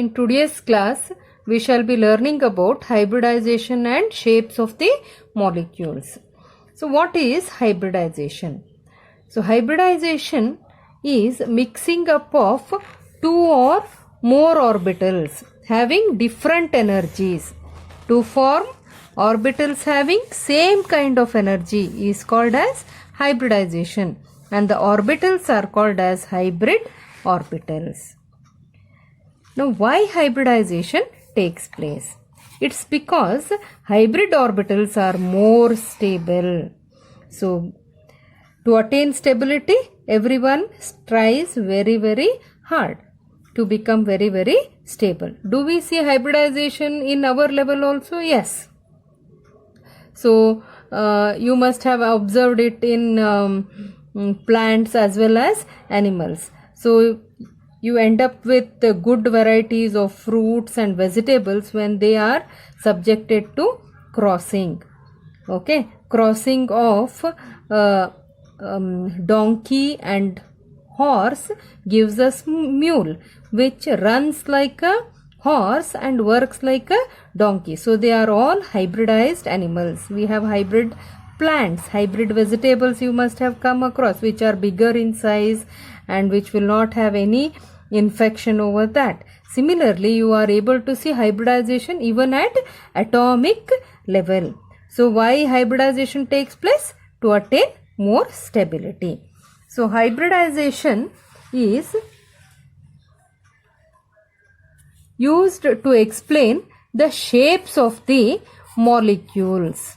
In today's class, we shall be learning about hybridization and shapes of the molecules. So, what is hybridization? So, hybridization is mixing up of two or more orbitals having different energies to form orbitals having same kind of energy is called as hybridization, and the orbitals are called as hybrid orbitals. Now, why hybridization takes place? It's because hybrid orbitals are more stable. So, to attain stability, everyone tries very hard to become very stable. Do we see hybridization in our level also? Yes. So, you must have observed it in plants as well as animals. So, you end up with good varieties of fruits and vegetables when they are subjected to crossing. Okay, crossing of donkey and horse gives us mule, which runs like a horse and works like a donkey. So they are all hybridized animals. We have hybrid plants, hybrid vegetables you must have come across, which are bigger in size and which will not have any infection over that. Similarly, you are able to see hybridization even at atomic level. So why hybridization takes place? To attain more stability. So hybridization is used to explain the shapes of the molecules.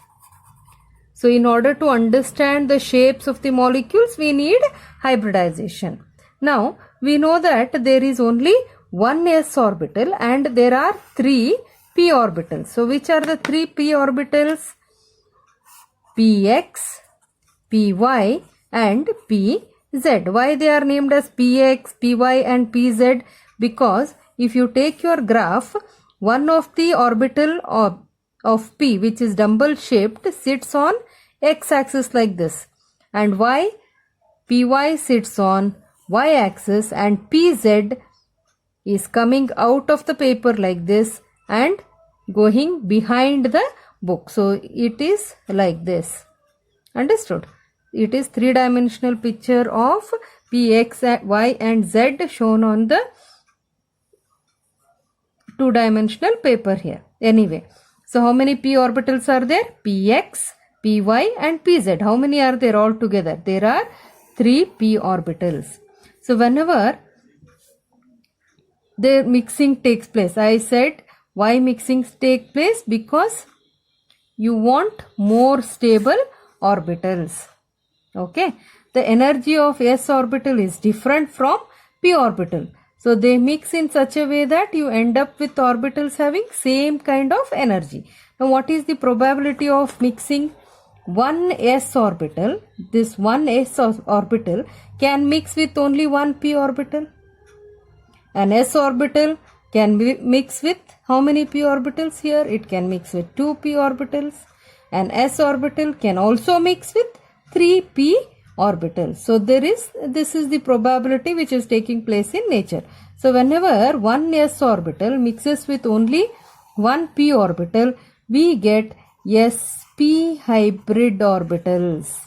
So in order to understand the shapes of the molecules, we need hybridization. Now, we know that there is only one s orbital and there are three p orbitals. So, which are the three p orbitals? Px, Py and Pz. Why they are named as Px, Py and Pz? Because if you take your graph, one of the orbital of P, which is dumbbell shaped, sits on x-axis like this, and Py sits on y-axis, and Pz is coming out of the paper like this and going behind the book. So it is like this. Understood? It is three-dimensional picture of Px, y and z shown on the two-dimensional paper here. Anyway, so how many p orbitals are there? Px, Py and Pz. How many are there all together? There are 3 p orbitals. So whenever the mixing takes place, I said why mixing takes place? Because you want more stable orbitals. Okay, the energy of s orbital is different from p orbital. So they mix in such a way that you end up with orbitals having same kind of energy. Now what is the probability of mixing one s orbital? This one s orbital can mix with only one p orbital. An s orbital can mix with how many p orbitals here? It can mix with 2 p orbitals. An s orbital can also mix with 3 p orbitals. So this is the probability which is taking place in nature. So whenever one s orbital mixes with only one p orbital, we get sp hybrid orbitals.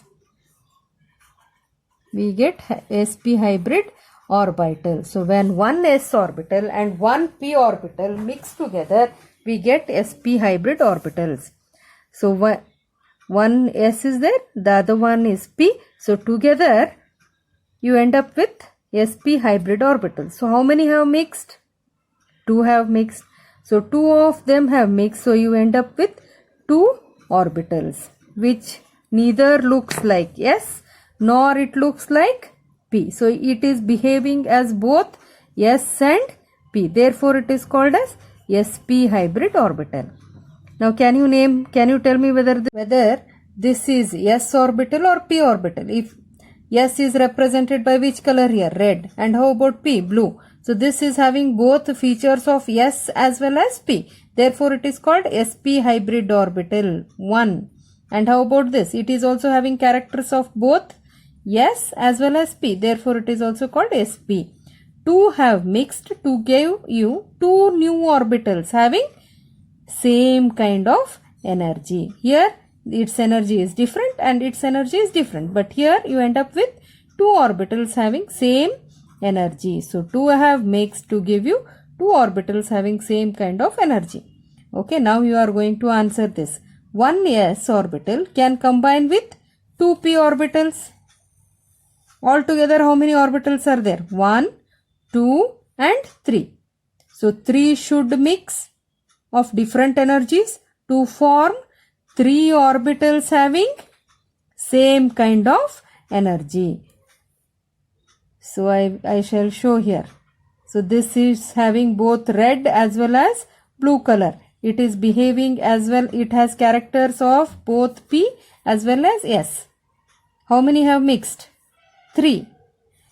We get sp hybrid orbital. So when one s orbital and one p orbital mix together, we get sp hybrid orbitals. So one s is there, the other one is p. So together you end up with sp hybrid orbitals. So how many have mixed? 2 have mixed. So 2 of them have mixed. So you end up with 2 orbitals, which neither looks like s nor it looks like p. So it is behaving as both s and p. Therefore it is called as sp hybrid orbital. Now can you tell me whether this is s orbital or p orbital? If s is represented by which color here? Red. And how about p? Blue. So this is having both features of s as well as p. Therefore it is called sp hybrid orbital 1. And how about this? It is also having characters of both s as well as p. Therefore it is also called sp. two have mixed to give you two new orbitals having same kind of energy. Here its energy is different and its energy is different, but here you end up with two orbitals having same energy. So two have mixed to give you two orbitals having same kind of energy. Okay, now you are going to answer this. One s orbital can combine with two p orbitals. Altogether how many orbitals are there? 1, 2 and 3. So 3 should mix of different energies to form 3 orbitals having same kind of energy. So I shall show here. So this is having both red as well as blue color. It is behaving as well. It has characters of both P as well as S. How many have mixed? 3.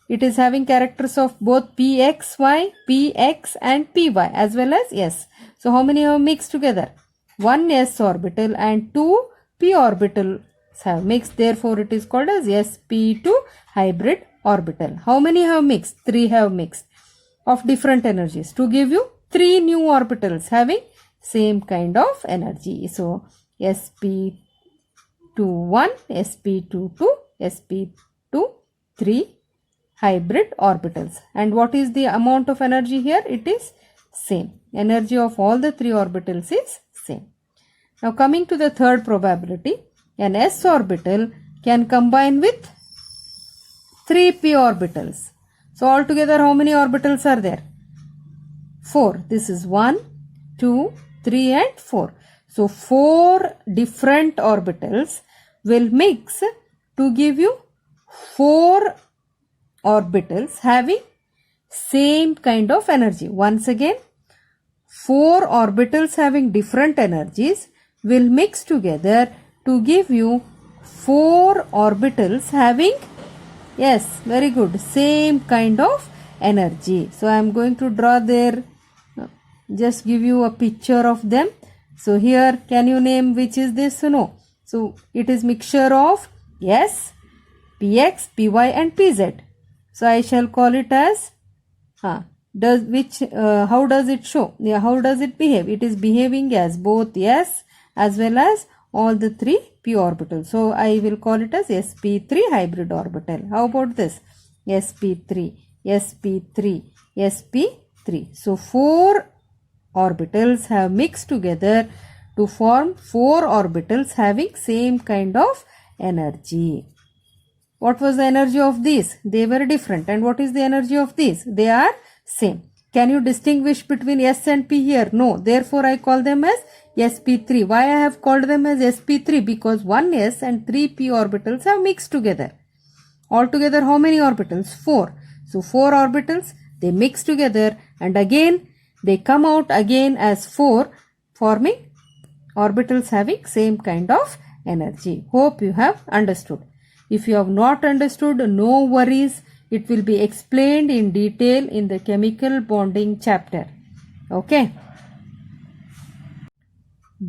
It is having characters of both PXY, PX and PY as well as S. So how many have mixed together? 1 s orbital and 2 p orbitals have mixed. Therefore it is called as sp2 hybrid orbital. How many have mixed? 3 have mixed of different energies to give you 3 new orbitals having same kind of energy. So sp21, sp22, sp23 hybrid orbitals. And what is the amount of energy here? It is same. Energy of all the 3 orbitals is same. Now coming to the third probability, an s orbital can combine with 3 p orbitals. So altogether how many orbitals are there? 4. This is 1, 2, 3 and 4. So 4 different orbitals will mix to give you 4 orbitals having same kind of energy. Once again, 4 orbitals having different energies will mix together to give you 4 orbitals having, yes, very good, same kind of energy. So I am going to draw there, just give you a picture of them. So here, can you name which is this? No. So it is mixture of S, Px, Py and Pz. So I shall call it as how does it show? Yeah, how does it behave? It is behaving as both S as well as all the 3 p orbitals. So I will call it as sp3 hybrid orbital. How about this? sp3, sp3, sp3. So 4 orbitals have mixed together to form 4 orbitals having same kind of energy. What was the energy of these? They were different. And what is the energy of these? They are same. Can you distinguish between S and P here? No. Therefore, I call them as sp3. Why I have called them as sp3? Because 1 s and 3 p orbitals have mixed together. Altogether, how many orbitals? 4. So 4 orbitals, they mix together and again they come out again as 4, forming orbitals having same kind of energy. Hope you have understood. If you have not understood, no worries. It will be explained in detail in the chemical bonding chapter. Okay.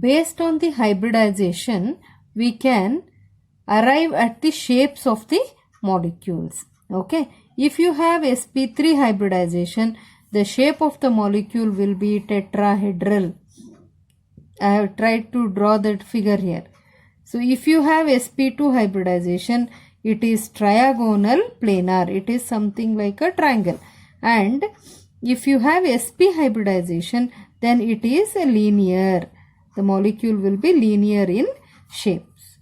Based on the hybridization, we can arrive at the shapes of the molecules. Okay. If you have sp3 hybridization, the shape of the molecule will be tetrahedral. I have tried to draw that figure here. So if you have sp2 hybridization, it is trigonal planar. It is something like a triangle. And if you have sp hybridization, then it is a linear. The molecule will be linear in shapes.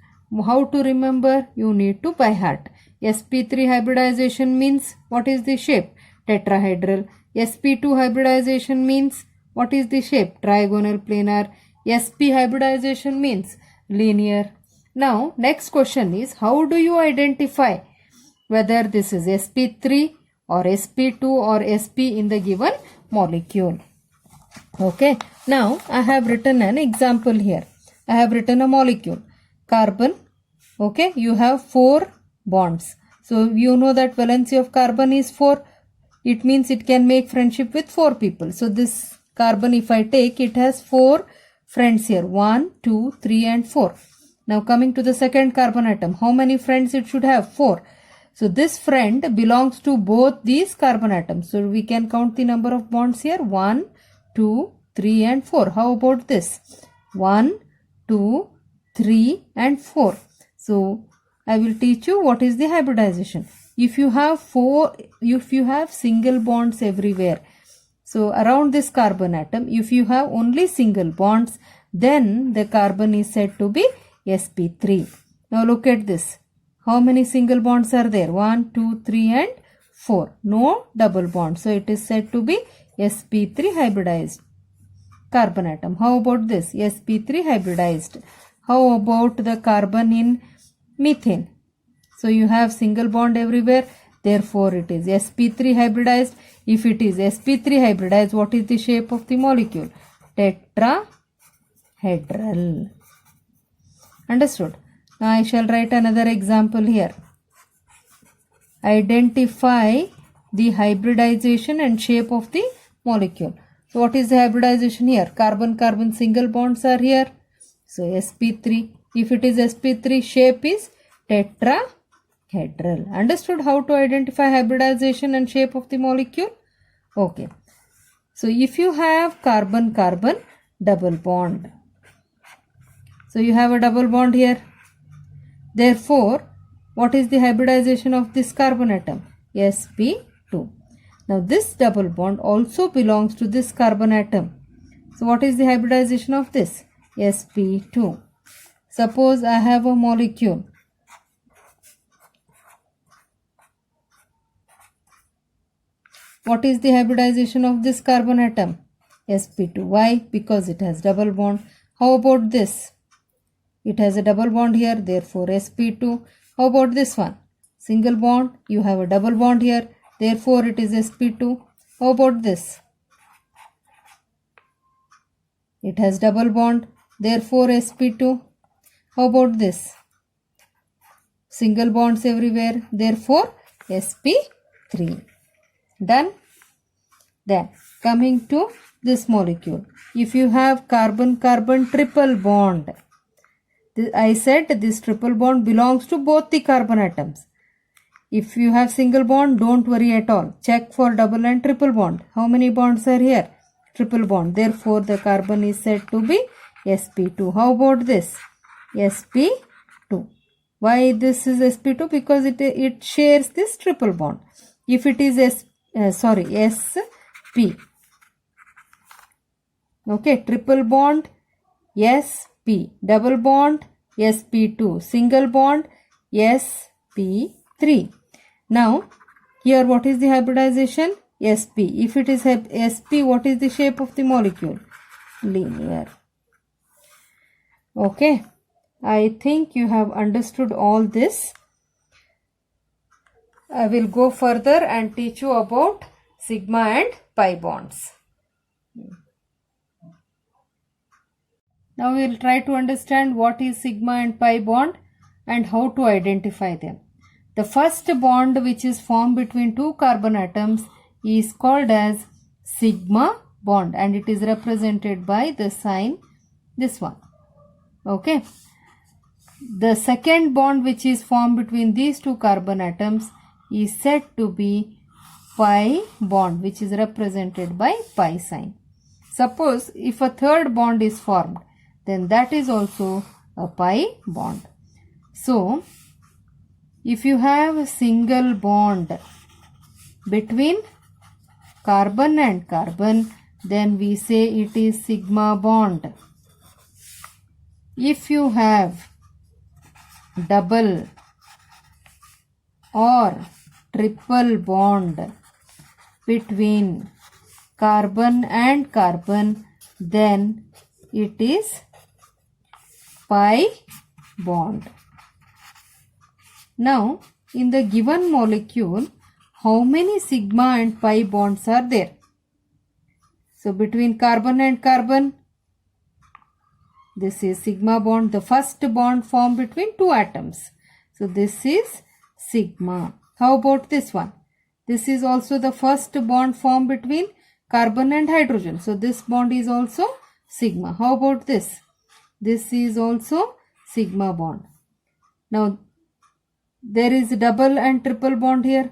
How to remember? You need to by heart. sp3 hybridization means what is the shape? Tetrahedral. sp2 hybridization means what is the shape? Trigonal planar. sp hybridization means linear. Now next question is, how do you identify whether this is sp3 or sp2 or sp in the given molecule? Okay, now I have written an example here. I have written a molecule, carbon. Okay, you have 4 bonds. So you know that valency of carbon is 4. It means it can make friendship with 4 people. So this carbon, if I take, it has 4 friends here. 1, 2, 3 and 4. Now coming to the second carbon atom, how many friends it should have? 4. So this friend belongs to both these carbon atoms. So we can count the number of bonds here. 1, 2, 3 and 4. How about this? 1, 2, 3 and 4. So I will teach you what is the hybridization. If you have single bonds everywhere, so around this carbon atom, if you have only single bonds, then the carbon is said to be sp3. Now look at this. How many single bonds are there? 1, 2, 3 and 4. No double bond. So it is said to be sp3 hybridized carbon atom. How about this? sp3 hybridized. How about the carbon in methane? So you have single bond everywhere. Therefore it is sp3 hybridized. If it is sp3 hybridized, what is the shape of the molecule? Tetrahedral. Understood? Now I shall write another example here. Identify the hybridization and shape of the molecule. So what is the hybridization here? Carbon-carbon single bonds are here. So sp3. If it is sp3, shape is tetrahedral. Understood how to identify hybridization and shape of the molecule? Okay. So if you have carbon-carbon double bond. So you have a double bond here. Therefore, what is the hybridization of this carbon atom? sp2. Now this double bond also belongs to this carbon atom. So what is the hybridization of this? sp2. Suppose I have a molecule. What is the hybridization of this carbon atom? sp2. Why? Because it has double bond. How about this? It has a double bond here, therefore sp2. How about this one? Single bond, you have a double bond here, therefore it is sp2. How about this? It has double bond, therefore sp2. How about this? Single bonds everywhere, therefore sp3. Done? Then coming to this molecule. If you have carbon-carbon triple bond, I said this triple bond belongs to both the carbon atoms. If you have single bond, don't worry at all. Check for double and triple bond. How many bonds are here? Triple bond. Therefore, the carbon is said to be sp2. How about this? sp2. Why this is sp2? Because it shares this triple bond. If it is sp. Okay, triple bond sp, double bond sp2, single bond sp3. Now here what is the hybridization? sp. If it is sp, what is the shape of the molecule? Linear. Okay, I think you have understood all this. I will go further and teach you about sigma and pi bonds. Now we will try to understand what is sigma and pi bond and how to identify them. The first bond which is formed between two carbon atoms is called as sigma bond and it is represented by the sign this one. Okay. The second bond which is formed between these two carbon atoms is said to be pi bond, which is represented by pi sign. Suppose if a third bond is formed, then that is also a pi bond. So if you have a single bond between carbon and carbon, then we say it is sigma bond. If you have double or triple bond between carbon and carbon, then it is pi bond. Now, in the given molecule, how many sigma and pi bonds are there? So, between carbon and carbon, this is sigma bond, the first bond formed between two atoms. So, this is sigma. How about this one? This is also the first bond formed between carbon and hydrogen. So, this bond is also sigma. How about this? This is also sigma bond. Now, there is double and triple bond here.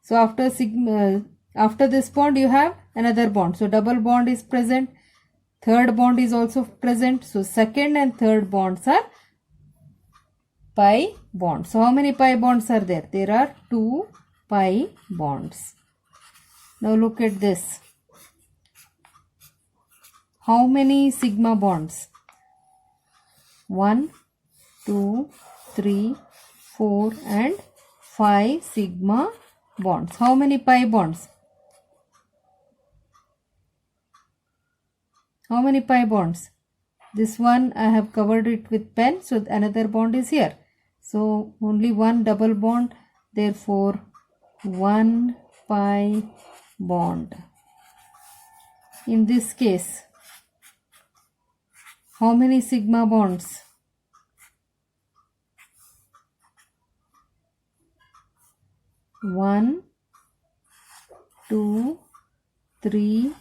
So after this bond you have another bond. So double bond is present. Third bond is also present. So second and third bonds are pi bonds. So how many pi bonds are there? There are 2 pi bonds. Now look at this. How many sigma bonds? 1, 2, 3, 4 and 5 sigma bonds. How many pi bonds? How many pi bonds? This one I have covered it with pen, so another bond is here. So only one double bond, therefore 1 pi bond. In this case, how many sigma bonds? 1, 2, 3,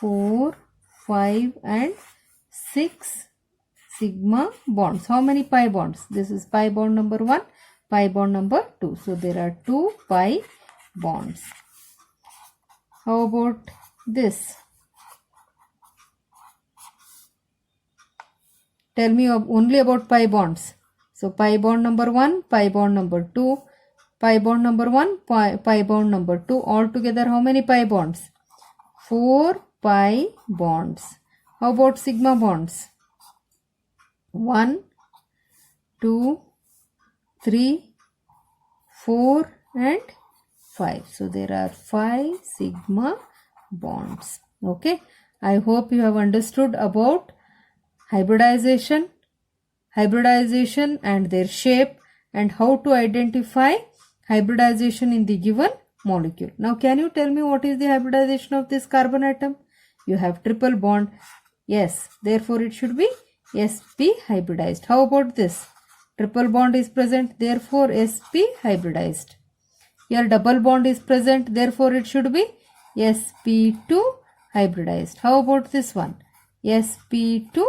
4, 5 and 6 sigma bonds. How many pi bonds? This is pi bond number 1, pi bond number 2. So there are 2 pi bonds. How about this? Tell me only about pi bonds. So pi bond number 1, pi bond number 2, pi bond number 1, pi bond number 2. All together how many pi bonds? 4 pi bonds. How about sigma bonds? 1, 2, 3, 4 and 5. So there are 5 sigma bonds. Okay. I hope you have understood about hybridization and their shape and how to identify hybridization in the given molecule. Now can you tell me what is the hybridization of this carbon atom? You have triple bond. Yes, therefore it should be sp hybridized. How about this? Triple bond is present, therefore sp hybridized. Here double bond is present, therefore it should be sp2 hybridized. How about this one? sp2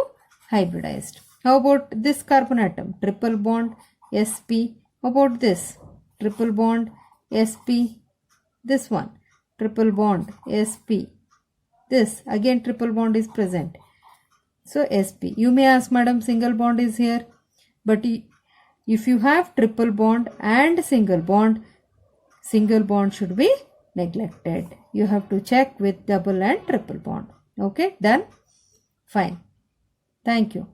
hybridized. How about this carbon atom? Triple bond sp. How about this? Triple bond sp. This one triple bond sp. This again triple bond is present. So sp. You may ask, madam, single bond is here. But if you have triple bond and single bond should be neglected. You have to check with double and triple bond. Okay, done? Fine. Thank you.